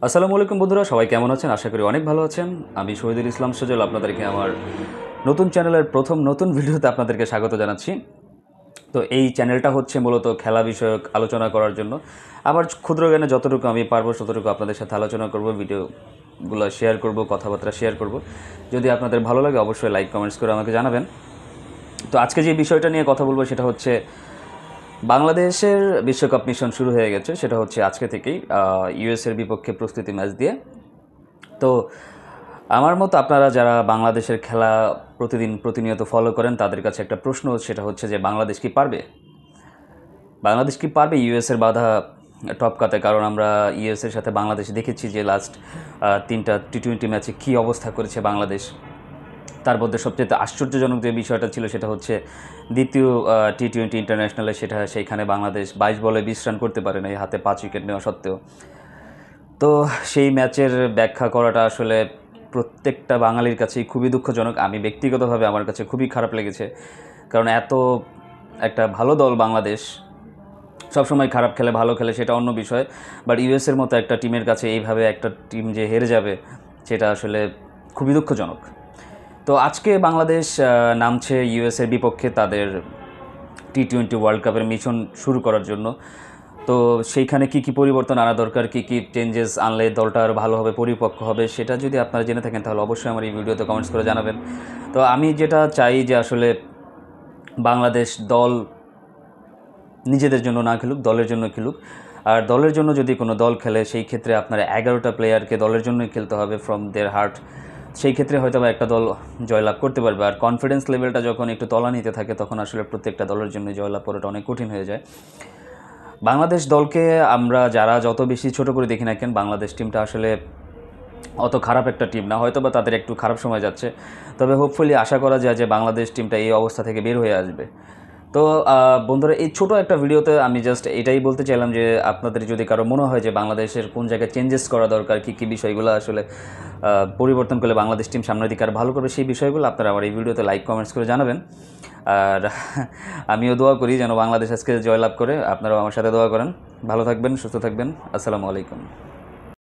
আসসালামু আলাইকুম বন্ধুরা, সবাই কেমন আছেন? আশা করি অনেক ভালো আছেন। আমি শহীদুল ইসলাম সজল আপনাদেরকে আমার নতুন চ্যানেলের প্রথম নতুন ভিডিওতে আপনাদেরকে স্বাগত জানাচ্ছি। তো এই চ্যানেলটা হচ্ছে মূলত খেলা বিষয়ক আলোচনা করার জন্য। আমার ক্ষুদ্র জ্ঞানে যতটুকু আমি পারবো ততটুকু আপনাদের সাথে আলোচনা করব, ভিডিওগুলো শেয়ার করব, কথাবার্তা শেয়ার করব। যদি আপনাদের ভালো লাগে অবশ্যই লাইক কমেন্টস করে আমাকে জানাবেন। তো আজকে যে বিষয়টা নিয়ে কথা বলবো সেটা হচ্ছে বাংলাদেশের বিশ্বকাপ মিশন শুরু হয়ে গেছে। সেটা হচ্ছে আজকে থেকেই ইউএসের বিপক্ষে প্রস্তুতি ম্যাচ দিয়ে। তো আমার মতো আপনারা যারা বাংলাদেশের খেলা প্রতিনিয়ত ফলো করেন তাদের কাছে একটা প্রশ্ন, সেটা হচ্ছে যে বাংলাদেশ কি পারবে ইউএসের বাধা টপকাতে? কারণ আমরা ইউএসের সাথে বাংলাদেশ দেখেছি যে লাস্ট 3টা টি-20 ম্যাচে কী অবস্থা করেছে বাংলাদেশ। তার মধ্যে সবচেয়ে আশ্চর্যজনক যে বিষয়টা ছিল সেটা হচ্ছে দ্বিতীয় টি-20 ইন্টারন্যাশনালে সেইখানে বাংলাদেশ 22 বলে 20 রান করতে পারে না, এই হাতে 5 উইকেট নেওয়া সত্ত্বেও। তো সেই ম্যাচের ব্যাখ্যা করাটা আসলে প্রত্যেকটা বাঙালির কাছেই খুবই দুঃখজনক। আমি ব্যক্তিগতভাবে আমার কাছে খুবই খারাপ লেগেছে, কারণ এত একটা ভালো দল বাংলাদেশ সবসময় খারাপ খেলে ভালো খেলে সেটা অন্য বিষয়, বাট ইউএসের মতো একটা টিমের কাছে এইভাবে একটা টিম যে হেরে যাবে সেটা আসলে খুবই দুঃখজনক। তো আজকে বাংলাদেশ নামছে ইউএসের বিপক্ষে তাদের টি-20 ওয়ার্ল্ড কাপের মিশন শুরু করার জন্য। তো সেইখানে কী কী পরিবর্তন আনা দরকার, কী কী চেঞ্জেস আনলে দলটা আরও ভালোভাবে পরিপক্ক হবে, সেটা যদি আপনারা জেনে থাকেন তাহলে অবশ্যই আমার এই ভিডিওতে কমেন্টস করে জানাবেন। তো আমি যেটা চাই যে আসলে বাংলাদেশ দল নিজেদের জন্য না খেলুক, দলের জন্য খেলুক। আর দলের জন্য যদি কোনো দল খেলে সেই ক্ষেত্রে আপনার 11টা প্লেয়ারকে দলের জন্যই খেলতে হবে ফ্রম দেয়ার হার্ট। সেই ক্ষেত্রে হয়তো বা একটা দল জয়লাভ করতে পারবে। আর কনফিডেন্স লেভেলটা যখন একটু তলানিতে থাকে তখন আসলে প্রত্যেকটা দলের জন্য জয়লাভ করাটা অনেক কঠিন হয়ে যায়। বাংলাদেশ দলকে আমরা যারা যত বেশি ছোট করে দেখি না কেন, বাংলাদেশ টিমটা আসলে অত খারাপ একটা টিম না। হয়তো বা তাদের একটু খারাপ সময় যাচ্ছে, তবে হোপফুলি আশা করা যায় যে বাংলাদেশ টিমটা এই অবস্থা থেকে বের হয়ে আসবে। তো বন্ধুরা, এই ছোটো একটা ভিডিওতে আমি জাস্ট এটাই বলতে চাইলাম যে আপনাদের যদি কারো মনে হয় যে বাংলাদেশের কোন জায়গায় চেঞ্জেস করা দরকার, কী কী বিষয়গুলো আসলে পরিবর্তন করলে বাংলাদেশ টিম সামনের দিকে আর ভালো করবে, সেই বিষয়গুলো আপনারা আমার এই ভিডিওতে লাইক কমেন্টস করে জানাবেন। আর আমিও দোয়া করি যেন বাংলাদেশ আজকে জয়লাভ করে। আপনারাও আমার সাথে দোয়া করেন। ভালো থাকবেন, সুস্থ থাকবেন। আসসালামু আলাইকুম।